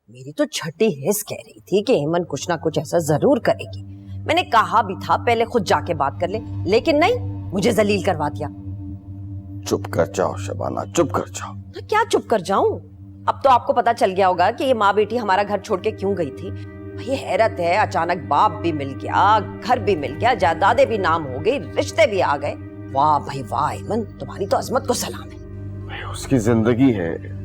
मेरी तो छठी हिस्स कह रही थी कि हेमन कुछ ना कुछ ऐसा जरूर करेगी। मैंने कहा भी था पहले खुद जाके बात कर ले, लेकिन नहीं, मुझे जलील करवा दिया। चुप कर जाओ शबाना, चुप कर जाओ। तो क्या चुप कर जाऊं? अब तो आपको पता चल गया होगा कि ये माँ बेटी हमारा घर छोड़ के क्यों गई थी। ये हैरत है, अचानक बाप भी मिल गया, घर भी मिल गया, जायदादें भी नाम हो गई, रिश्ते भी आ गए। वाह भाई वाह हेमन, तुम्हारी तो अजमत को सलाम है। उसकी जिंदगी है,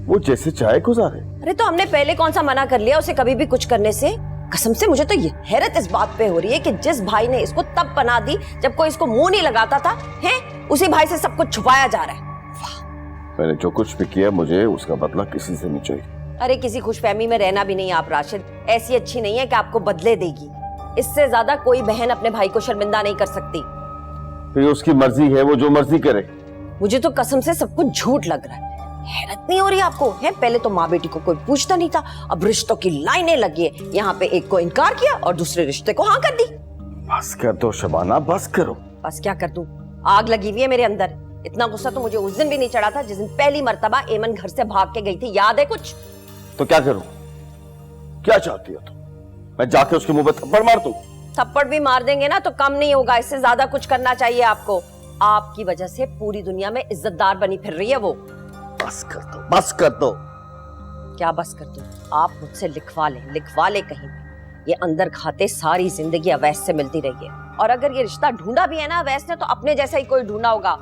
वो जैसे चाहे गुजारे। अरे तो हमने पहले कौन सा मना कर लिया उसे कभी भी कुछ करने से? कसम से मुझे तो ये हैरत इस बात पे हो रही है कि जिस भाई ने इसको तब पनाह दी जब कोई इसको मुंह नहीं लगाता था, हैं, उसी भाई से सब कुछ छुपाया जा रहा है। मैंने जो कुछ भी किया, मुझे उसका बदला किसी से नहीं चाहिए। अरे किसी खुशफहमी में रहना भी नहीं आप राशिद, ऐसी अच्छी नहीं है कि आपको बदले देगी। इससे ज्यादा कोई बहन अपने भाई को शर्मिंदा नहीं कर सकती। ये उसकी मर्जी है, वो जो मर्जी करे। मुझे तो कसम से सब कुछ झूठ लग रहा है। हैरत नहीं हो रही आपको? है पहले तो माँ बेटी को कोई पूछता नहीं था, अब रिश्तों की लाइनें लगी है। यहाँ पे एक को इनकार किया और दूसरे रिश्ते को हाँ कर दी। बस कर दो शबाना, बस करो। बस क्या कर दूं? आग लगी हुई है मेरे अंदर। इतना गुस्सा तो मुझे उस दिन भी नहीं चढ़ा था जिस दिन पहली मर्तबा एमन घर से भाग के गई थी, याद है कुछ? तो क्या करूं? क्या चाहती हो तुम? मैं जाके उसके मुंह पे थप्पड़ मार दूं? थप्पड़ भी मार देंगे ना तो कम नहीं होगा, इससे ज्यादा कुछ करना चाहिए आपको। आपकी वजह से पूरी दुनिया में इज्जतदार बनी फिर रही है वो। बस कर दो, बस कर दो। क्या बस कर दूं? आप मुझसे लिखवा ले कहीं भी। ये अंदर खाते सारी जिंदगी अवैस से मिलती रही है, और अगर ये रिश्ता ढूंढा भी है ना अवैस ने, तो अपने जैसा ही कोई ढूंढा होगा।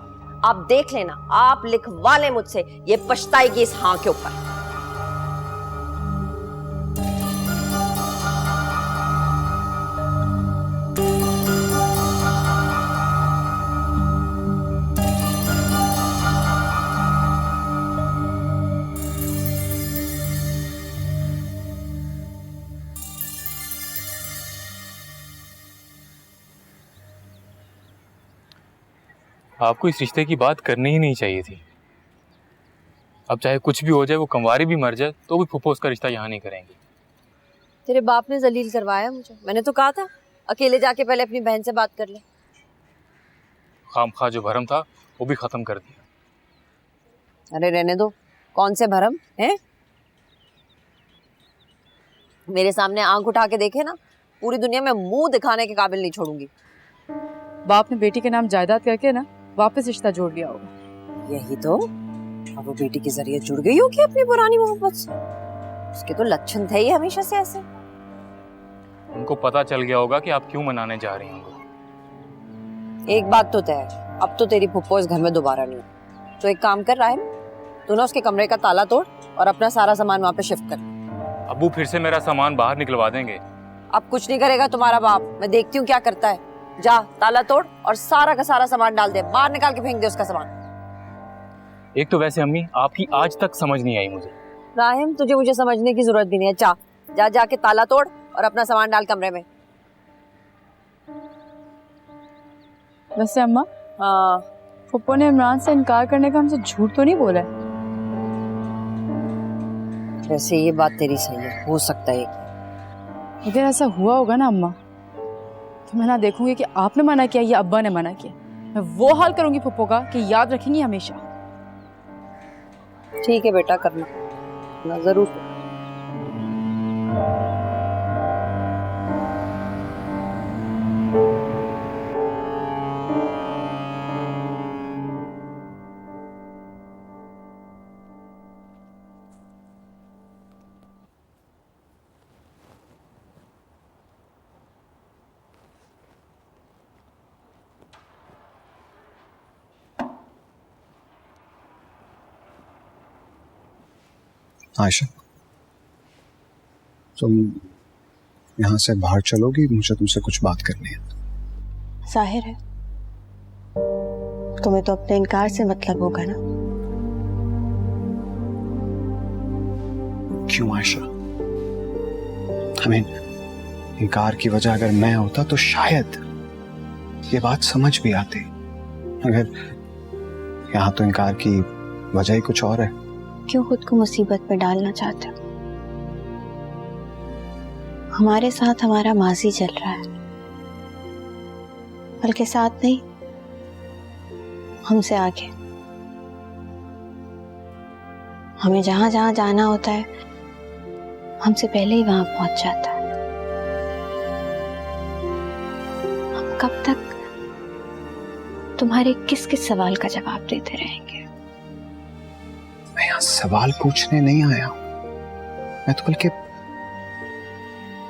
आप देख लेना, आप लिखवा ले मुझसे, ये पछताएगी इस हाँ के ऊपर। आपको इस रिश्ते की बात करनी ही नहीं चाहिए थी। अब चाहे कुछ भी हो जाए, वो कंवारी भी मर जाए, तो भी फूफो उसका रिश्ता यहाँ नहीं करेंगे। तेरे बाप ने जलील करवाया मुझे। मैंने तो कहा था अकेले जाके पहले अपनी बहन से बात कर ले। खामखा जो भरम था वो भी खत्म कर दिया। अरे रहने दो, कौन से भरम हैं? मेरे सामने आंख उठा के देखे ना, पूरी दुनिया में मुंह दिखाने के काबिल नहीं छोड़ूंगी। बाप ने बेटी के नाम जायदाद करके ना वापस रिश्ता जोड़ लिया होगा। यही तो, अब वो बेटी के जरिए जुड़ गई होगी अपनी पुरानी मोहब्बत से। उसके तो लक्षण थे ही हमेशा से ऐसे। उनको पता चल गया होगा कि आप क्यों मनाने जा रही होंगे। एक बात तो तय है, अब तो तेरी फुप्पो इस घर में दोबारा नहीं। तो एक काम कर रहा है, तू ना उसके कमरे का ताला तोड़ और अपना सारा सामान वहाँ पे शिफ्ट कर। अब्बू फिर से मेरा सामान बाहर निकलवा देंगे। अब कुछ नहीं करेगा तुम्हारा बाप, मैं देखती हूँ क्या करता है। जा ताला तोड़ और सारा का सारा सामान डाल दे, बाहर निकाल के फेंक दे उसका सामान। एक तो वैसे अम्मी आपकी आज तक समझ नहीं आई मुझे। राहिम तुझे मुझे समझने की जरूरत भी नहीं है। जा जाके ताला तोड़ और अपना सामान डाल कमरे में। वैसे अम्मा, हाँ, फुप्पो ने इमरान से इनकार करने का हमसे झूठ तो नहीं बोला है? वैसे ये बात तेरी सही है, हो सकता है। अगर ऐसा हुआ होगा ना अम्मा, तो मैं ना देखूंगी कि आपने मना किया या अब्बा ने मना किया। मैं वो हाल करूंगी फुप्पो का कि याद रखेंगी हमेशा। ठीक है बेटा, करना जरूर। आयशा, तुम यहाँ से बाहर चलोगी? मुझे तुमसे कुछ बात करनी है। जाहिर है तुम्हें तो अपने इनकार से मतलब होगा ना। क्यों आयशा? इनकार की वजह अगर मैं होता तो शायद ये बात समझ भी आती। अगर यहाँ तो इनकार की वजह ही कुछ और है। क्यों खुद को मुसीबत में डालना चाहते हो? हमारे साथ हमारा माजी चल रहा है, बल्कि साथ नहीं, हमसे आगे। हमें जहां जहां जाना होता है हमसे पहले ही वहां पहुंच जाता। हम कब तक तुम्हारे किस किस सवाल का जवाब देते रहेंगे? मैं यहाँ सवाल पूछने नहीं आया हूं, मैं तो बल्कि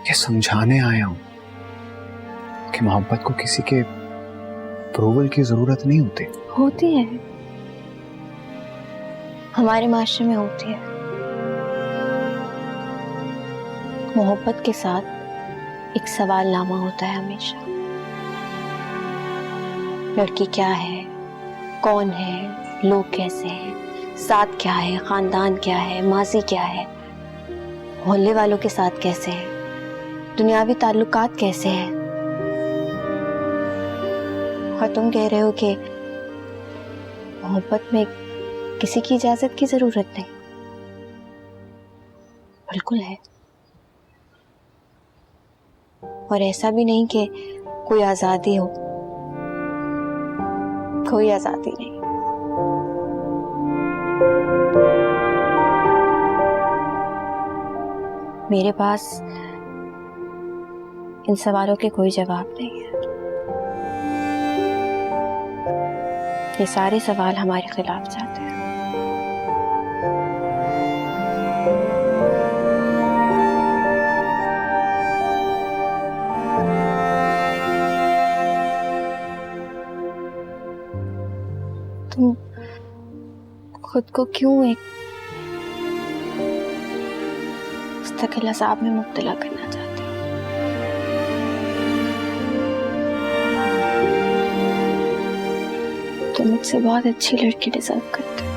ये समझाने आया हूं कि मोहब्बत को किसी के अप्रूवल की जरूरत नहीं होती। होती है, हमारे माशरे में होती है। मोहब्बत के साथ एक सवालनामा होता है हमेशा। लड़की क्या है, कौन है, लोग कैसे हैं, साथ क्या है, खानदान क्या है, माजी क्या है, मोहल्ले वालों के साथ कैसे हैं, दुनियावी ताल्लुकात कैसे हैं। और तुम कह रहे हो कि मोहब्बत में किसी की इजाजत की जरूरत नहीं। बिल्कुल है। और ऐसा भी नहीं कि कोई आजादी हो, कोई आजादी नहीं। मेरे पास इन सवालों के कोई जवाब नहीं है। ये सारे सवाल हमारे खिलाफ जाते हैं। तुम खुद को क्यों एक मुस्तकिल अज़ाब में मुब्तला करना चाहते हो? तुम मुझसे बहुत अच्छी लड़की डिजर्व करते हो।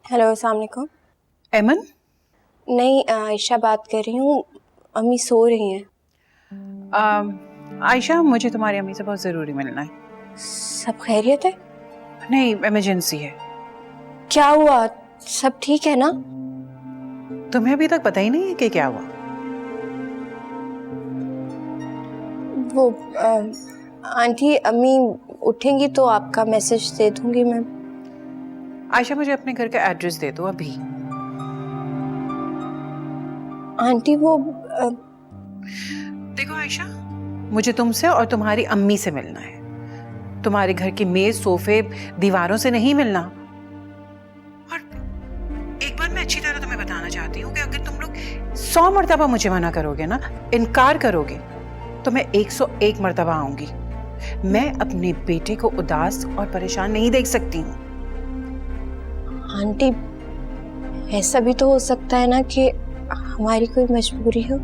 हेलो, अस्सलाम वालेकुम। एमन? नहीं, आयशा बात कर रही हूँ। अम्मी सो रही हैं। आयशा, मुझे तुम्हारी अम्मी से बहुत ज़रूरी मिलना है। सब खैरियत है? नहीं, इमरजेंसी है। क्या हुआ? सब ठीक है ना? तुम्हें अभी तक पता ही नहीं है कि क्या हुआ? वो आंटी, अम्मी उठेंगी तो आपका मैसेज दे दूंगी मैं। आयशा, मुझे अपने घर का एड्रेस दे दो अभी। आंटी वो देखो आयशा, मुझे तुमसे और तुम्हारी अम्मी से मिलना है। तुम्हारे घर की मेज, सोफे, दीवारों से नहीं मिलना। और एक बार मैं अच्छी तरह तुम्हें बताना चाहती हूँ कि अगर तुम लोग 100 मरतबा मुझे मना करोगे ना, इनकार करोगे, तो मैं 101 मरतबा आऊंगी। मैं अपने बेटे को उदास और परेशान नहीं देख सकती हूँ। आंटी, ऐसा भी तो हो सकता है ना कि हमारी कोई मजबूरी हो।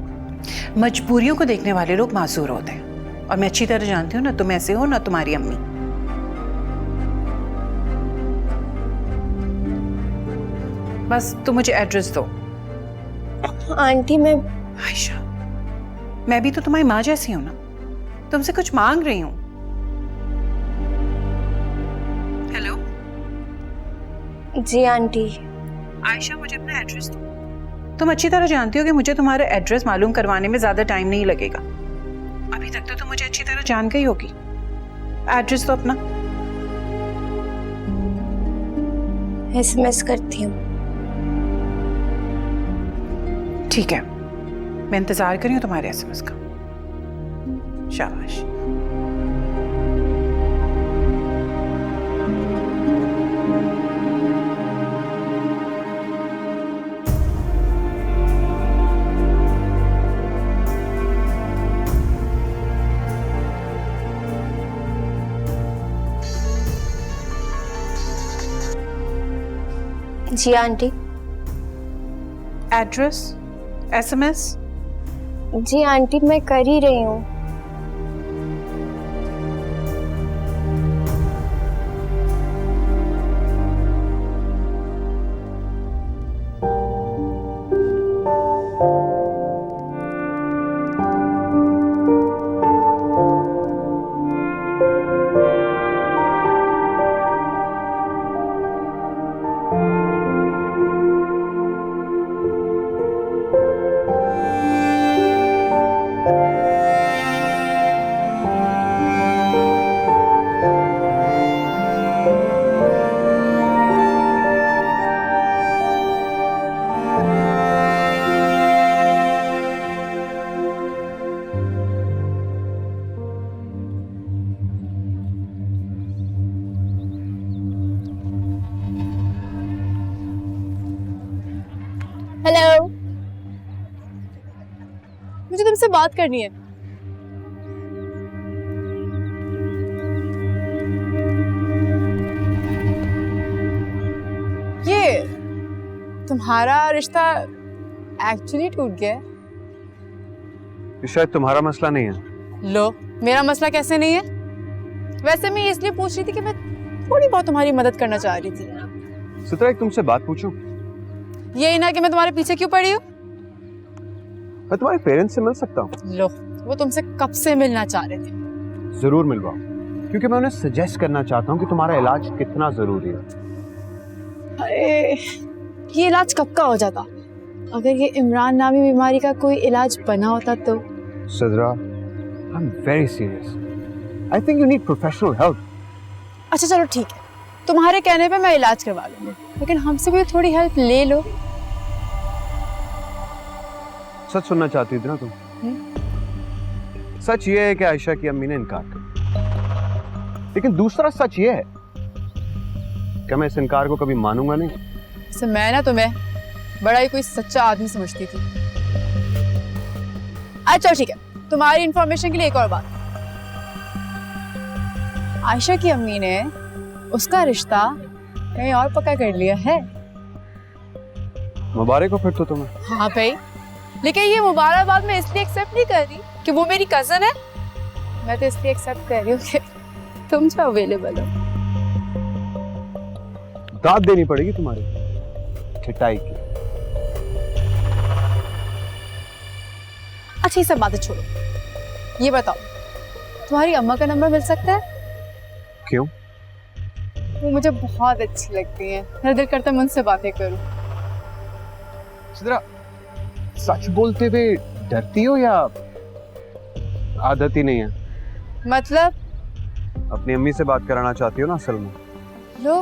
मजबूरियों को देखने वाले लोग मासूर होते हैं, और मैं अच्छी तरह जानती हूँ ना तुम ऐसे हो ना तुम्हारी अम्मी। बस तुम मुझे एड्रेस दो। आंटी मैं आयशा, मैं भी तो तुम्हारी माँ जैसी हूं ना, तुमसे कुछ मांग रही हूं। हेलो जी आंटी। आयशा, मुझे अपना एड्रेस दो। तुम अच्छी तरह जानती हो कि मुझे तुम्हारा एड्रेस मालूम करवाने में ज्यादा टाइम नहीं लगेगा। अभी तक तो तुम मुझे अच्छी तरह जान गई होगी। एड्रेस तो अपना। एसएमएस करती हूँ। ठीक है, मैं इंतजार कर रही हूँ तुम्हारे एसएमएस का। शाबाश। जी आंटी। Address, SMS. जी आंटी मैं कर ही रही हूँ। हेलो, मुझे तुमसे बात करनी है। ये तुम्हारा रिश्ता एक्चुअली टूट गया है? ये शायद तुम्हारा मसला नहीं है। लो, मेरा मसला कैसे नहीं है? वैसे मैं इसलिए पूछ रही थी कि मैं थोड़ी बहुत तुम्हारी मदद करना चाह रही थी। सितरा, एक तुमसे बात पूछूं? ये ना कि मैं तुम्हारे पीछे क्यों पड़ी हूँ? मैं तुम्हारे पेरेंट्स से मिल सकता हूँ? लो, वो तुमसे कब से मिलना चाह रहे थे। जरूर मिलवाओ, क्योंकि मैं उन्हें सजेस्ट करना चाहता हूँ कि तुम्हारा इलाज कितना जरूरी है। अरे, ये इलाज कब का हो जाता? अगर ये इमरान नामी बीमारी का कोई इलाज बना होता तो। Sidra, I am very serious. I think you need professional help. अच्छा चलो ठीक है, तुम्हारे कहने पे मैं इलाज करवा लूंगी, लेकिन हमसे भी थोड़ी हेल्प ले लो। सच सुनना चाहती थी ना तुम? सच ये है कि आयशा की अम्मी ने इनकार कर दिया, लेकिन दूसरा सच ये है कि मैं इस इनकार को कभी मानूंगा नहीं। वैसे मैं ना तुम्हें बड़ा ही कोई सच्चा आदमी समझती थी। अच्छा ठीक है, तुम्हारी इंफॉर्मेशन के लिए एक और बात। आयशा की अम्मी ने उसका रिश्ता कहीं और पक्का कर लिया है। मुबारक हो फिर तो तुम्हें। हाँ भाई, लेकिन ये मुबारकबाद मैं इसलिए एक्सेप्ट नहीं कर रही कि वो मेरी कजन है। मैं तो इसलिए एक्सेप्ट कर रही हूँ कि तुम जो अवेलेबल हो। दाद देनी पड़ेगी तुम्हारी खिटाई की। अच्छा ये सब बातें छोड़ो, ये बताओ तुम्हारी अम्मा का नंबर मिल सकता है? क्यों? वो मुझे बहुत अच्छी लगती है, मेरा दिल करता है मैं उनसे बातें करूं। सिद्रा, सच बोलते हुए डरती हो या आदत ही नहीं है? मतलब? अपनी अम्मी से बात कराना चाहती हो ना असल में? लो,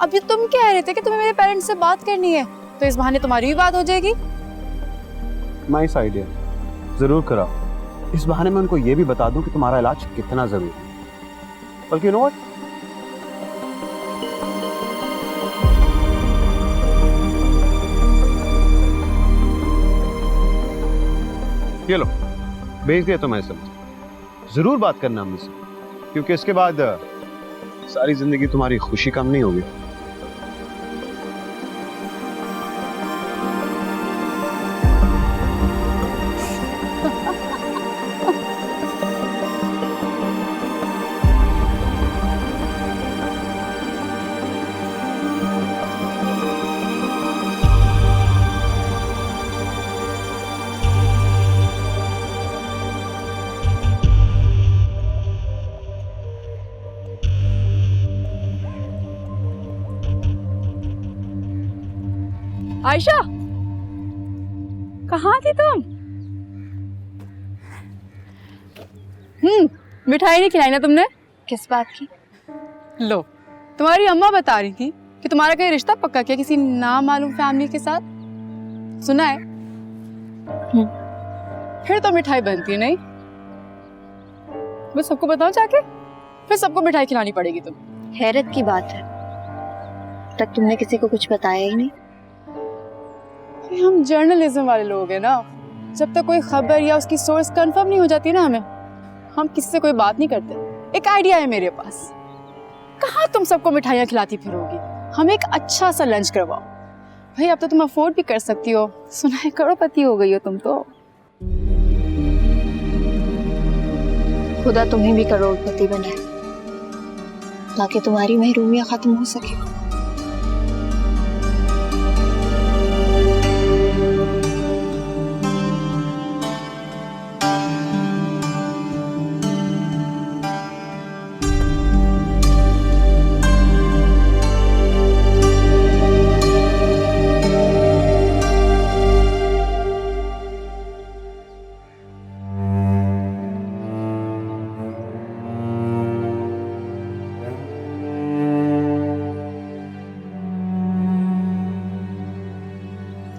अभी तुम कह रहे थे कि तुम्हें मेरे पेरेंट्स से बात करनी है, तो इस बहाने तुम्हारी भी बात हो जाएगी। नाइस आइडिया, जरूर कराओ। इस बहाने मैं उनको ये भी बता दूं कि तुम्हारा इलाज कितना जरूरी है। बल्कि यू नो व्हाट, ये लो, भेज दिया तुम्हें SMS। जरूर बात करना अम्मी से, क्योंकि इसके बाद सारी जिंदगी तुम्हारी खुशी कम नहीं होगी। आयशा, कहाँ थी तुम? मिठाई नहीं खिलाई ना तुमने? किस बात की? लो, तुम्हारी अम्मा बता रही थी कि तुम्हारा कहीं रिश्ता पक्का किया किसी नामालूम फैमिली के साथ। सुना है? फिर तो मिठाई बनती है नहीं? मैं सबको बताऊं जाके? फिर सबको मिठाई खिलानी पड़ेगी तुम। हैरत की बात है, तक तुमने किसी को कुछ बताया ही नहीं। हम जर्नलिज्म वाले लोग हैं ना, जब तक कोई खबर या उसकी सोर्स कंफर्म नहीं हो जाती ना हम किसी से कोई बात नहीं करते। एक आइडिया है मेरे पास। कहाँ तुम सबको मिठाइयाँ खिलाती फिरोगी? हम एक अच्छा सा लंच करवाओ। भाई अब तो तुम अफोर्ड भी कर सकती हो, सुना है करोड़पति हो गई हो तुम तो। खुदा तुम्हें भी करोड़पति बनाए ताकि तुम्हारी महरूमियत खत्म हो सके।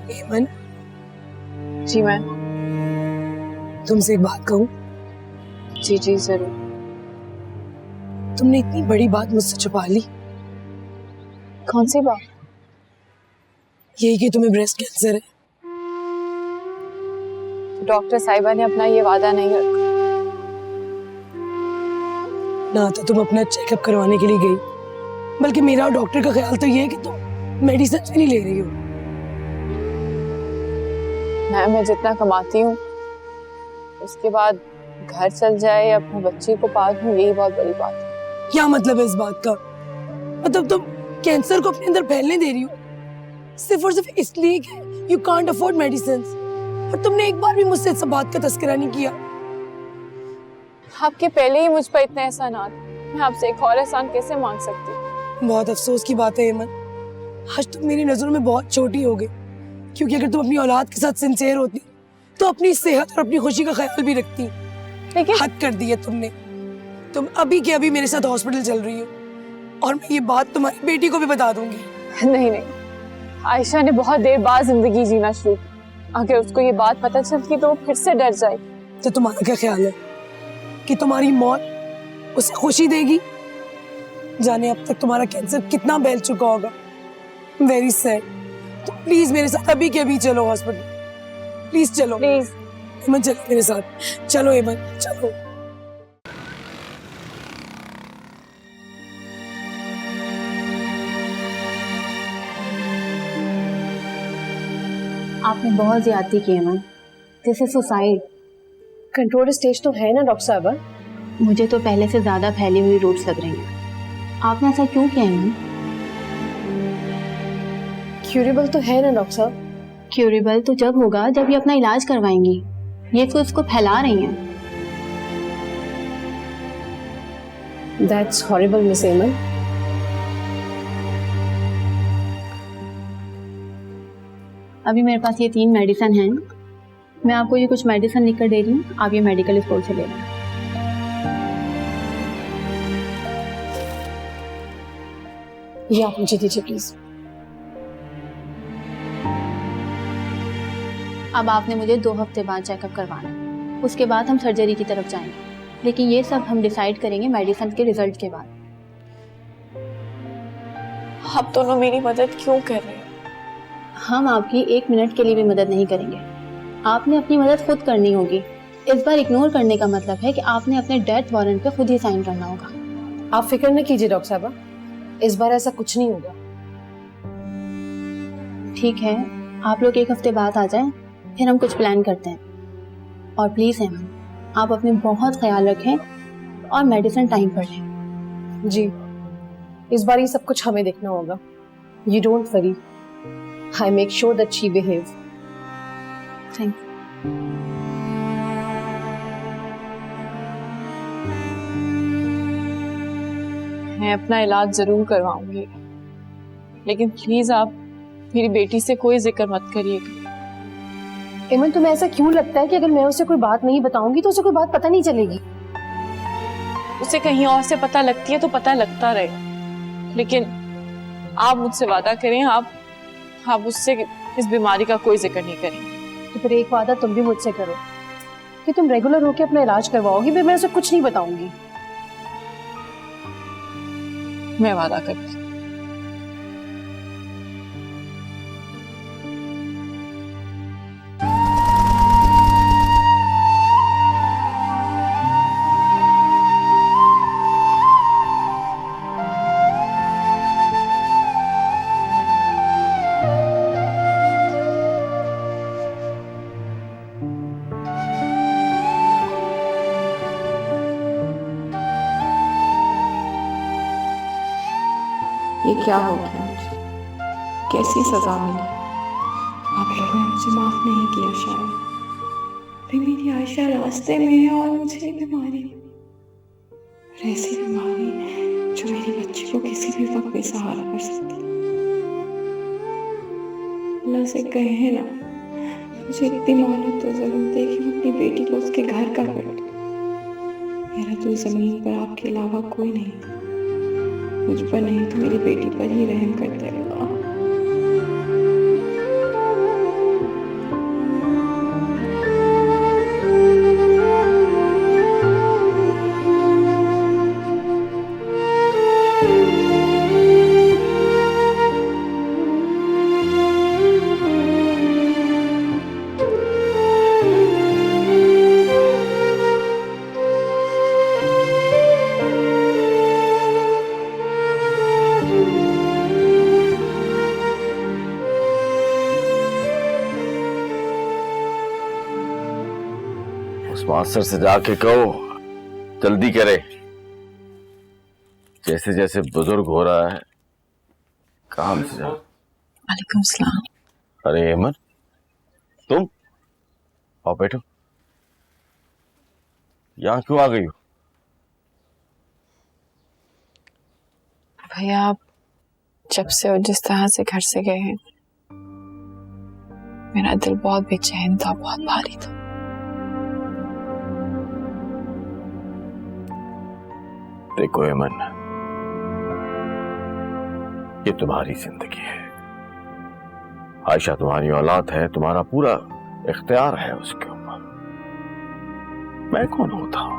हेमन, जी मैं। तुमसे एक बात कहूं? जी जी जरूर। तुमने इतनी बड़ी बात मुझसे छुपा ली। कौन सी बात? यही कि तुम्हें ब्रेस्ट कैंसर है। डॉक्टर साहिबा ने अपना ये वादा नहीं रखा। ना तो तुम अपना चेकअप करवाने के लिए गई, बल्कि मेरा और डॉक्टर का ख्याल तो ये है कि तुम मेडिसिन भी नहीं ले रही हो। मैं जितना कमाती हूँ उसके बाद घर चल जाए या अपने बच्चे को पाल लूं, यही बहुत बड़ी बात है। क्या मतलब है इस बात का? मतलब तुम कैंसर को अपने अंदर फैलने दे रही हो सिर्फ और सिर्फ इसलिए कि यू कांट अफोर्ड मेडिसिन। और तुमने एक बार भी मुझसे इस बात का तस्करा नहीं किया। आपके पहले ही मुझ पर इतने एहसानात, मैं आपसे एक और एहसान कैसे मांग सकती हूँ? बहुत अफसोस की बात है हेमन, आज तुम मेरी नजरों में बहुत छोटी हो गई। क्योंकि अगर तुम अपनी औलाद के साथ सिंसियर होती तो अपनी सेहत और अपनी खुशी का ख्याल भी रखती। लेकिन हद कर दी है तुमने। तुम अभी के अभी मेरे साथ हॉस्पिटल चल रही हो और मैं ये बात तुम्हारी बेटी को भी बता दूंगी। नहीं नहीं, आयशा ने बहुत देर बाद जिंदगी जीना शुरू की। अगर उसको ये बात पता चलती तो वो फिर से डर जाएगी। तो तुम्हारा क्या ख्याल है कि तुम्हारी मौत उसे खुशी देगी? जाने अब तक तुम्हारा कैंसर कितना फैल चुका होगा। Very sad. तो प्लीज मेरे साथ अभी के अभी चलो हॉस्पिटल। प्लीज चलो। प्लीज हेमन चलो मेरे साथ। चलो हेमन चलो। आपने बहुत ज्यादती की है ma'am. This is suicide. Control stage तो है ना डॉक्टर साहब? मुझे तो पहले से ज्यादा फैली हुई रूट्स लग रही हैं। आपने ऐसा क्यों किया है मैम? क्यूरेबल तो है ना डॉक्टर साहब? क्यूरेबल तो जब होगा जब ये अपना इलाज करवाएंगी। ये तो इसको फैला रही हैं। That's horrible, Miss Eamon. अभी मेरे पास ये 3 मेडिसिन हैं। मैं आपको ये कुछ मेडिसिन लिख कर दे रही हूँ, आप ये मेडिकल स्टोर से ले लें। ये आप मुझे दीजिए प्लीज। अब आपने मुझे 2 हफ्ते बाद चेकअप करवाना है। उसके बाद हम सर्जरी की तरफ जाएंगे, लेकिन ये सब हम डिसाइड करेंगे मेडिसिन के रिजल्ट के बाद। आप दोनों मेरी मदद क्यों कर रहे हो? हम आपकी 1 मिनट के लिए भी मदद नहीं करेंगे। आपने अपनी मदद खुद करनी होगी। इस बार इग्नोर करने का मतलब है कि आपने अपने डेथ वारंट पे खुद ही साइन करना होगा। आप फिक्र न कीजिए डॉक्टर साहबा, इस बार ऐसा कुछ नहीं होगा। ठीक है, आप लोग 1 हफ्ते बाद आ जाएं, फिर हम कुछ प्लान करते हैं। और प्लीज हेमन, आप अपने बहुत ख्याल रखें और मेडिसिन टाइम पर लें। जी, इस बार ये सब कुछ हमें देखना होगा। You don't worry, I make sure that she behave. Thank you. मैं अपना इलाज जरूर करवाऊंगी, लेकिन प्लीज आप मेरी बेटी से कोई जिक्र मत करिएगा। इमन, तुम्हें ऐसा क्यों लगता है कि अगर मैं उसे कोई बात नहीं बताऊंगी तो उसे कोई बात पता नहीं चलेगी? उसे कहीं और से पता लगती है तो पता लगता रहे, लेकिन आप मुझसे वादा करें, आप उससे इस बीमारी का कोई जिक्र नहीं करेंगे। तो फिर एक वादा तुम भी मुझसे करो कि तुम रेगुलर होके अपना इलाज करवाओगी, फिर मैं उसे कुछ नहीं बताऊंगी। मैं वादा करती हूँ। ये क्या हो गया मुझे? कैसी सजा मिली? आप लोगों ने मुझे माफ नहीं किया शायद। फिर मेरी आयशा रास्ते में है और मुझे बीमारी, ऐसी बीमारी जो मेरी बच्ची को किसी भी वक्त बेसहारा कर सकती। अल्लाह से कहे ना, मुझे इतनी मोहलत तो जरूर दे कि मैं अपनी बेटी को उसके घर का कर दूं। मेरा तो जमीन पर आपके अलावा कोई नहीं, मुझ पर नहीं तो मेरी बेटी पर ही रहम करते रहो। मास्टर से जाके कहो जल्दी करे, जैसे जैसे बुजुर्ग हो रहा है काम से जा। वालेकुम सलाम। अरे अमन, तुम आओ बैठो। यहाँ क्यों आ गई हो? भैया, आप जब से और जिस तरह से घर से गए हैं, मेरा दिल बहुत बेचैन था, बहुत भारी था। देखो अमन, ये तुम्हारी जिंदगी है। आयशा तुम्हारी औलाद है, तुम्हारा पूरा इख्तियार है उसके ऊपर। मैं कौन होता हूं?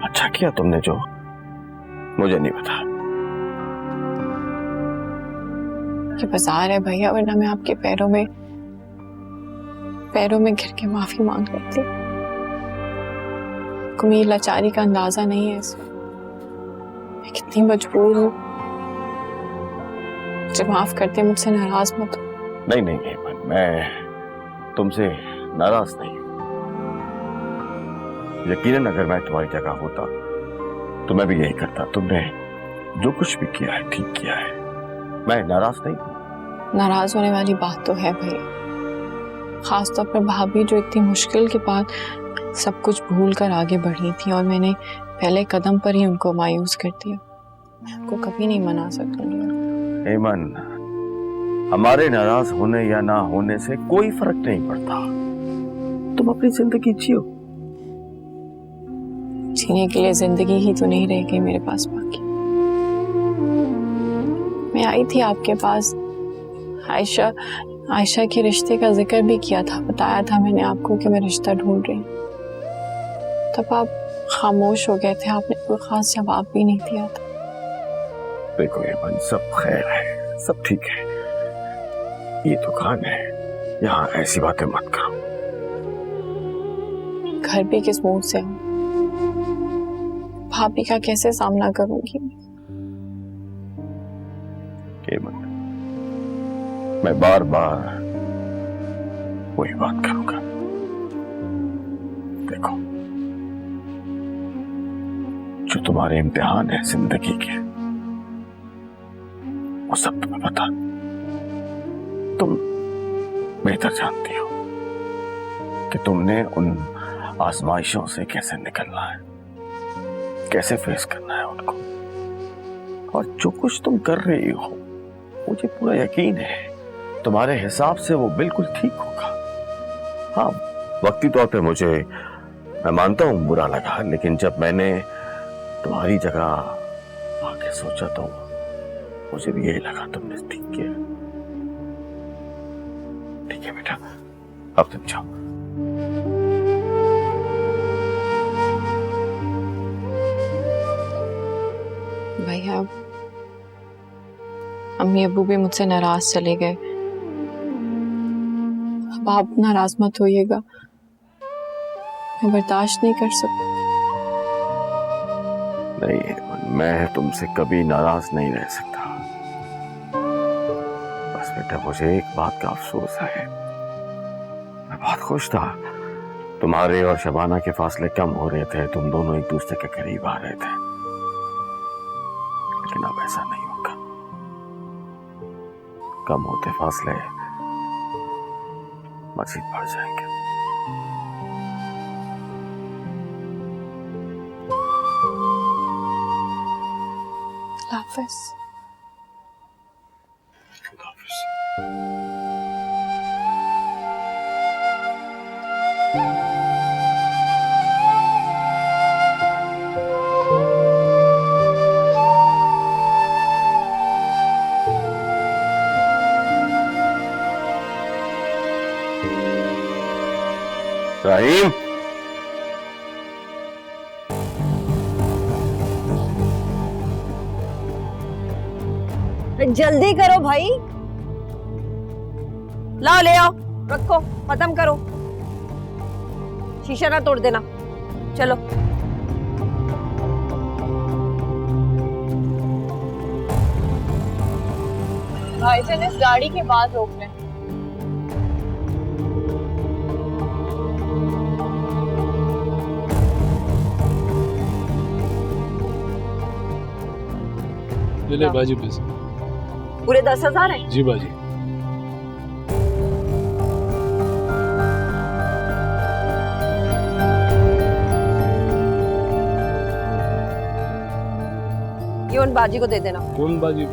अच्छा किया तुमने जो मुझे नहीं बताया। ये बाजार है भैया, वरना मैं आपके पैरों में गिर के माफी मांग लेती। आपको मेरी लाचारी का अंदाजा नहीं है इसमें। मैं कितनी मजबूर हूँ। मुझे माफ करते, मुझसे नाराज मत हो। नहीं नहीं अमन, मैं तुमसे नाराज नहीं हूं। यकीनन अगर मैं तुम्हारी जगह होता तो मैं भी यही करता। तुमने जो कुछ भी किया है ठीक किया है, मैं नाराज नहीं हूं। नाराज होने वाली बात तो है भैया, खासतौर पर भाभी जो इतनी मुश्किल के बाद सब कुछ भूल कर आगे बढ़ी थी और मैंने पहले कदम पर ही उनको मायूस कर दिया। मैं उनको कभी नहीं मना सकूंगी। हेमन, हमारे नाराज होने या ना होने से कोई फर्क नहीं पड़ता। तुम अपनी जिंदगी जियो। जीने के लिए जिंदगी ही तो नहीं रहेगी मेरे पास बाकी। मैं आई थी आपके पास, आयशा के रिश्ते का जिक्र भी किया था, बताया था मैंने आपको कि मैं रिश्ता ढूंढ रही हूँ। तब आप खामोश हो गए थे, आपने कोई खास जवाब भी नहीं दिया था। देखो हेमन, सब खैर है, सब ठीक है। ये दुकान है, यहाँ ऐसी बातें मत करो। घर भी किस मुंह से आऊं? भाभी का कैसे सामना करूंगी? हेमन, मैं बार बार वही बात करूंगा। देखो, जो तुम्हारे इम्तिहान है जिंदगी के, वो सब तुम्हें पता। तुम बेहतर जानती हो कि तुमने उन आजमाइशों से कैसे निकलना है, कैसे फेस करना है उनको। और जो कुछ तुम कर रही हो मुझे पूरा यकीन है तुम्हारे हिसाब से वो बिल्कुल ठीक होगा। हाँ, वक्ती तौर पे मैं मानता हूं बुरा लगा, लेकिन जब मैंने तुम्हारी जगह आके सोचा तो मुझे भी यही लगा तुमने ठीक किया। ठीक है बेटा, अब तुम जाओ। भैया, अम्मी अब्बू भी मुझसे नाराज चले गए, अब आप नाराज मत होइएगा, मैं बर्दाश्त नहीं कर सकती। नहीं, मैं तुमसे कभी नाराज नहीं रह सकता। बस बेटा, मुझे एक बात का अफसोस है, मैं बहुत खुश था तुम्हारे और शबाना के फासले कम हो रहे थे, तुम दोनों एक दूसरे के करीब आ रहे थे, लेकिन अब ऐसा नहीं होगा। कम होते फासले मजीद बढ़ जाएंगे। हाफिज। रहीम, जल्दी करो भाई, लाओ ले आओ, रखो, खत्म करो, शीशा ना तोड़ देना। चलो भाईजान इस गाड़ी के बाद रोक लें। ले बाजी पैसे। पूरे 10,000 है जी बाजी। ये उन बाजी को दे देना। कौन बाजी?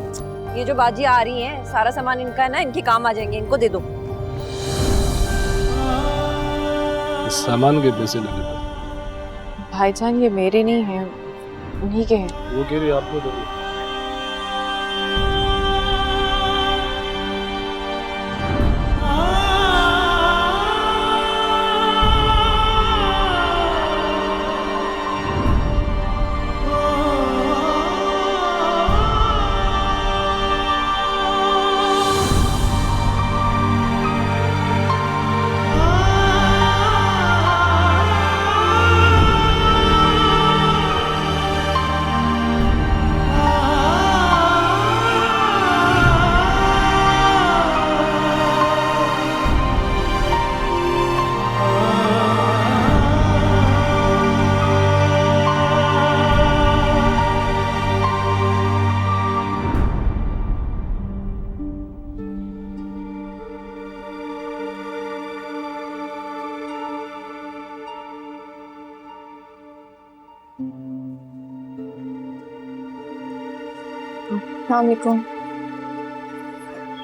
ये जो बाजी आ रही है, सारा सामान इनका है ना, इनके काम आ जाएंगे, इनको दे दो। इस सामान के पैसे ले लो। भाईजान ये मेरे नहीं हैं, उन्हीं के हैं। वो कह रही आपको दो। अस्सलामुअलैकुम।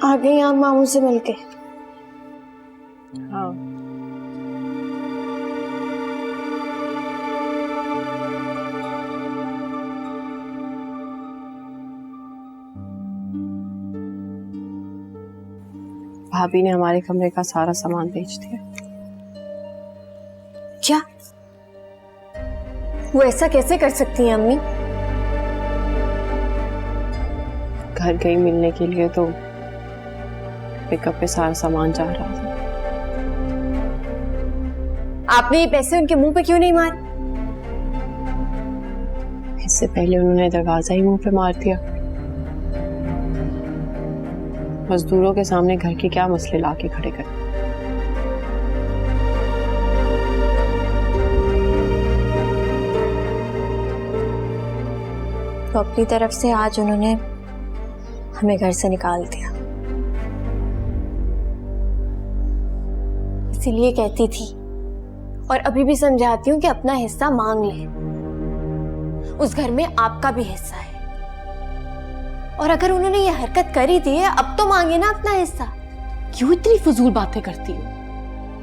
आ गई आप मामू से मिलके? हाँ। भाभी ने हमारे कमरे का सारा सामान बेच दिया। क्या? वो ऐसा कैसे कर सकती हैं अम्मी? घर गई मिलने के लिए तो पिकअप पे सारा सामान जा रहा था। आपने ये पैसे उनके मुंह पे क्यों नहीं मारे? इससे पहले उन्होंने दरवाजा ही मुंह पे मार दिया। मजदूरों के सामने घर के क्या मसले लाके खड़े कर। तो अपनी तरफ से आज उन्होंने हमें घर से निकाल दिया। इसीलिए कहती थी और अभी भी समझाती हूँ कि अपना हिस्सा मांग ले। उस घर में आपका भी हिस्सा है। और अगर उन्होंने ये हरकत कर ही दी है, अब तो मांगे ना अपना हिस्सा। क्यों इतनी फजूल बातें करती हो?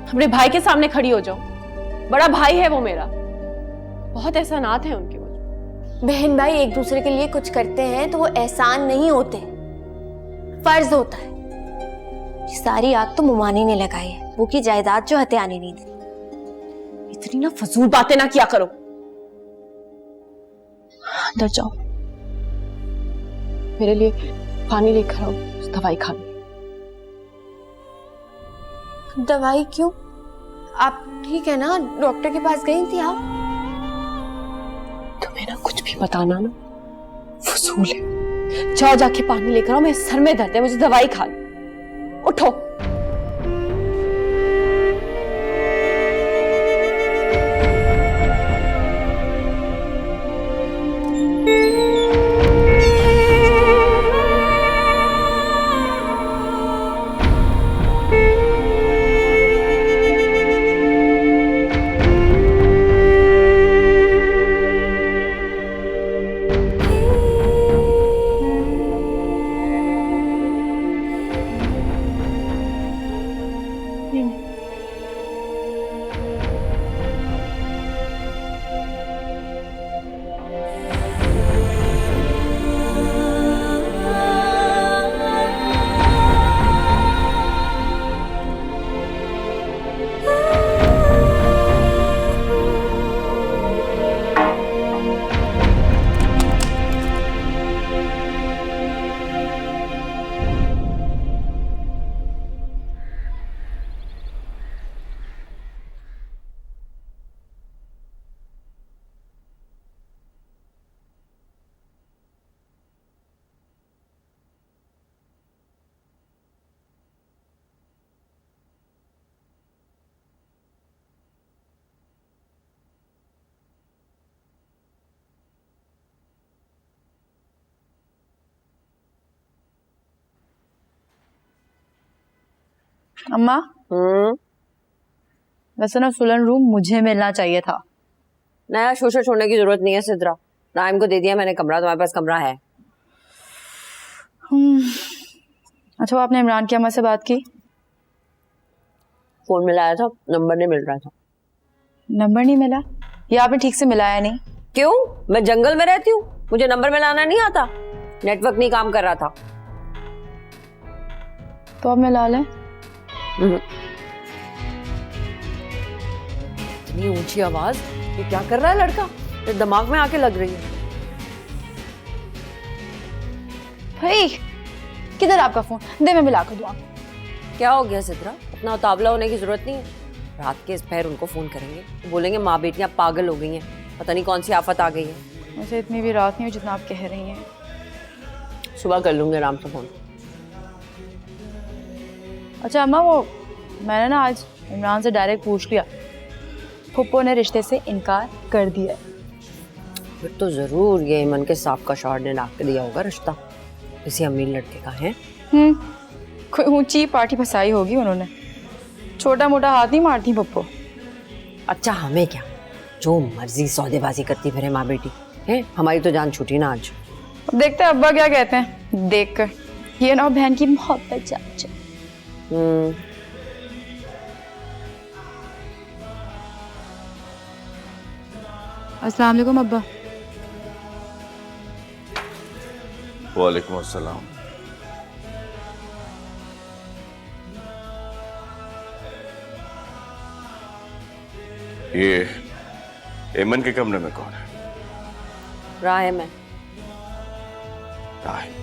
अपने भाई के सामने खड़ी हो जाओ, बड़ा भाई है वो मेरा, बहुत एहसानात हैं उनके मुझे। बहन भाई एक दूसरे के लिए कुछ करते हैं तो वो एहसान नहीं होते, फर्ज होता है। ये सारी आग तो मुमानी ने लगाई है, वो की जायदाद जो हथियाने नहीं दी। इतनी ना फजूल बातें ना किया करो। अंदर जाओ, मेरे लिए पानी लेकर आओ, दवाई खा लो। दवाई क्यों? आप ठीक है ना? डॉक्टर के पास गई थी आप? तुम्हें ना कुछ भी बताना ना फजूल है। जाओ जाके पानी लेकर आओ, मेरे सर में दर्द है, मुझे दवाई खा लो। उठो। अम्मा, वैसे ना सुलन रूम मुझे मिलना चाहिए था। नया शोशा छोड़ने की जरूरत नहीं है सिद्रा, नाइम को दे दिया मैंने कमरा, तुम्हारे पास कमरा है। अच्छा, वो आपने इमरान की अम्मा से बात की? फोन मिलाया था, नंबर नहीं मिल रहा था। नंबर नहीं मिला? ये आपने ठीक से मिलाया नहीं? क्यों? मैं जंगल में रहती हूँ, मुझे नंबर मिलाना नहीं आता? नेटवर्क नहीं काम कर रहा था। तो अब मिला लें। इतनी ऊंची आवाज, ये क्या कर रहा है लड़का? ये दिमाग में आके लग रही है। भाई किधर आपका फोन? दे मैं मिला कर दूं आपको। क्या हो गया सिद्रा? इतना उतावला होने की जरूरत नहीं है। रात के इस पहर उनको फोन करेंगे तो बोलेंगे माँ बेटियां पागल हो गई हैं, पता नहीं कौन सी आफत आ गई है। वैसे इतनी भी रात नहीं हुई जितना आप कह रही हैं। सुबह कर लूंगे आराम से फोन। अच्छा अम्मा, वो मैंने ना आज इमरान से डायरेक्ट पूछ लिया, फुप्पो ने रिश्ते से इनकार कर दिया। फिर तो जरूर ये ईमन के साहब का शौहर ने नाक दिया होगा रिश्ता, किसी अमीर लड़के का है। कोई ऊंची पार्टी फंसाई होगी उन्होंने, छोटा मोटा हाथ नहीं मारती पप्पो। अच्छा हमें क्या, जो मर्जी सौदेबाजी करती फिरे माँ बेटी है, हमारी तो जान छूटी ना आज। देखते हैं अब्बा क्या कहते हैं, देख कर ये ना बहन की मोहब्बत जान जाए। अस्सलाम वालेकुम अब्बा। वालेकुम अस्सलाम। ये एमन के कमरे में कौन है? राहिम है। राहिम?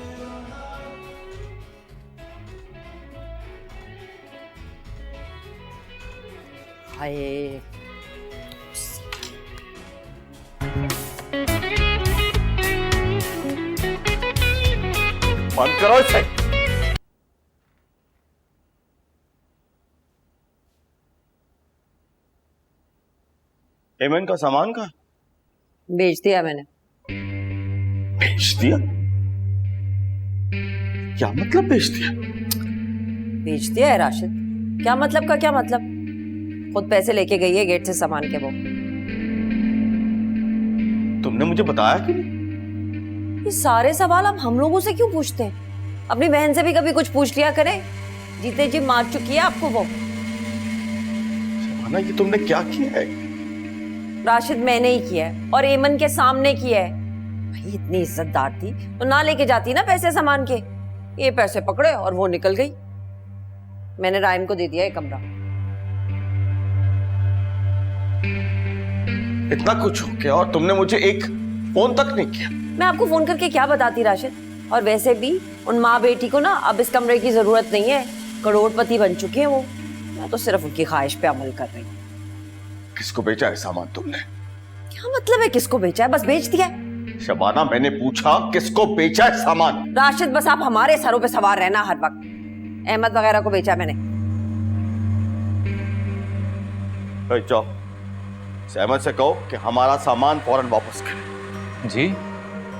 हाय, बंद करो इसे। एमन का सामान कहाँ? बेच दिया मैंने। बेच दिया? क्या मतलब बेच दिया? बेच दिया है राशिद। क्या मतलब का क्या मतलब? खुद पैसे लेके गई है गेट से सामान के वो। तुमने मुझे बताया कि नहीं? ये सारे सवाल आप हम लोगों से क्यों पूछते हैं? अपनी बहन से भी कभी कुछ पूछ लिया करें। जीते जी मार चुकी है आपको वो। शबाना, ये तुमने क्या किया है? राशिद, मैंने ही किया है और एमन के सामने किया है। भाई इतनी इज्जतदार थी तो ना लेके जाती ना पैसे सामान के। ये पैसे पकड़े और वो निकल गई। मैंने रायम को दे दिया ये कमरा। इतना कुछ हो गया और तुमने मुझे एक फोन तक नहीं किया। मैं आपको फोन करके क्या बताती राशिद? और वैसे भी उन माँ बेटी को ना अब इस कमरे की जरूरत नहीं है। करोड़पति बन चुके हैं वो। मैं तो सिर्फ उनकी ख्वाहिश पे अमल कर रही हूँ। किसको बेचा है सामान तुमने? क्या मतलब है किसको बेचा है? बस बेच दिया है। शबाना, मैंने पूछा किसको बेचा है सामान? राशिद, बस आप हमारे सरों पे सवार रहना हर वक्त। अहमद वगैरह को बेचा मैंने। जाओ, अहमद से कहो कि हमारा सामान फौरन वापस करे। जी?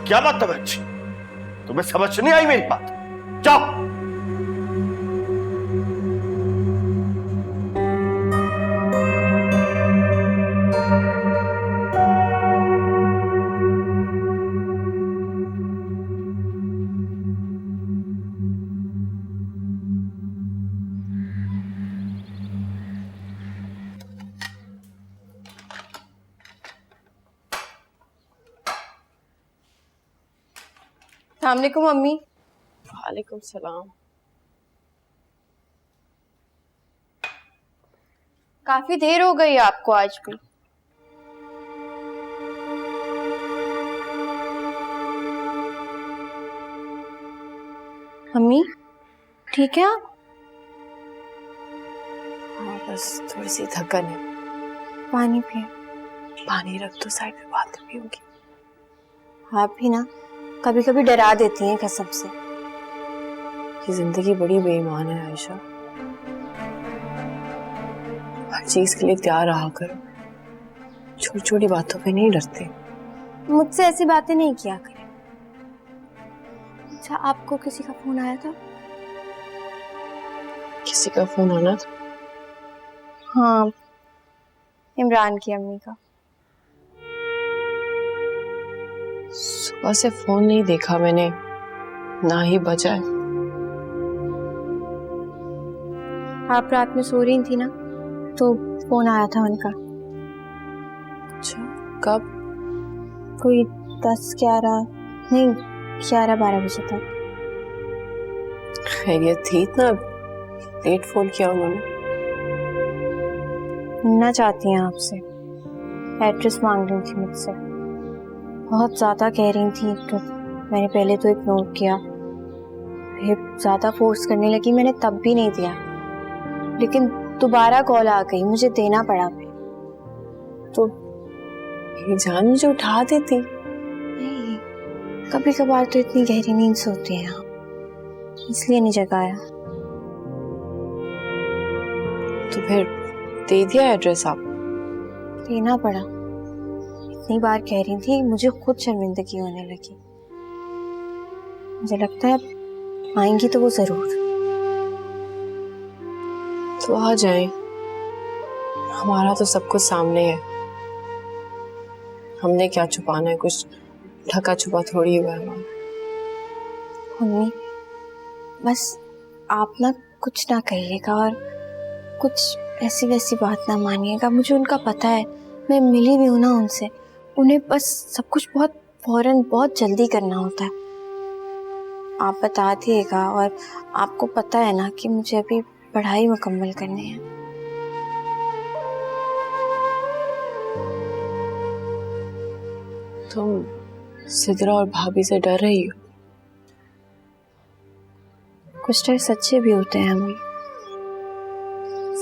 क्या मतलब है जी? तुम्हें समझ नहीं आई मेरी बात? जाओ। अस्सलामुअलैकुम मम्मी। वालेकुम सलाम। काफी देर हो गई आपको आज भी। मम्मी ठीक है आप? हाँ, बस थोड़ी सी थकन है। पानी पिए। पानी रख दो साइड में, बात भी होगी। आप भी ना कभी कभी डरा देती हैं कसम से। ये जिंदगी बड़ी बेईमान है आयशा। हर चीज के लिए तैयार रहा करो। छोटी छोटी बातों पे नहीं डरते। मुझसे ऐसी बातें नहीं किया करें। अच्छा, आपको किसी का फोन आया था? किसी का फोन आना था? हाँ, इमरान की अम्मी का। सुबह से फोन नहीं देखा मैंने, ना ही बजा है। आप रात में सो रही थी ना, तो फोन आया था उनका। अच्छा, कब? कोई 10-11 नहीं 11-12 बजे तक। खैरियत थी? इतना लेट फोन किया उन्होंने? मिलना चाहती हैं आपसे। एड्रेस मांग रही थी मुझसे। बहुत ज़्यादा कह रही थी तो मैंने पहले तो इग्नोर किया, फिर ज़्यादा फोर्स करने लगी, मैंने तब भी नहीं दिया। लेकिन दोबारा कॉल आ गई, मुझे देना पड़ा। फिर तो ये जान मुझे उठा देती। नहीं, कभी कभार तो इतनी गहरी नींद सोती हैं आप, इसलिए नहीं जगाया। तो फिर दे दिया एड्रेस आप? देना पड़ा। इतनी बार कह रही थी, मुझे खुद शर्मिंदगी होने लगी। मुझे लगता है अब आएंगी तो वो जरूर। तो आ जाएं। हमारा तो सब कुछ सामने है। हमने क्या छुपाना है? कुछ ढका छुपा थोड़ी हुआ है हमारा। मम्मी बस आप ना कुछ ना कहिएगा और कुछ ऐसी वैसी बात ना मानिएगा। मुझे उनका पता है, मैं मिली भी हूँ ना उनसे। उन्हें बस सब कुछ बहुत फौरन बहुत जल्दी करना होता है। आप बता दिएगा। और आपको पता है ना कि मुझे अभी पढ़ाई मुकम्मल करनी है। तुम सिद्रा और भाभी से डर रही हो? कुछ डर सच्चे भी होते हैं मम्मी,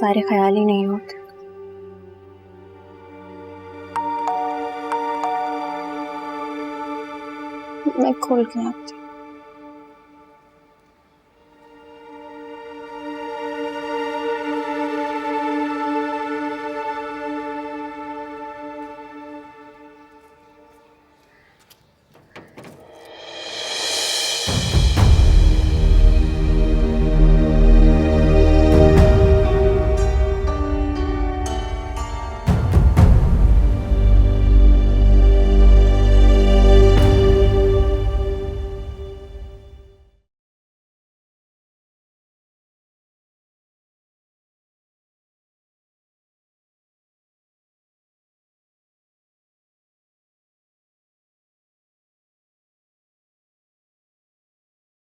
सारे ख्याल ही नहीं होते। मैं खोल के आती हूँ।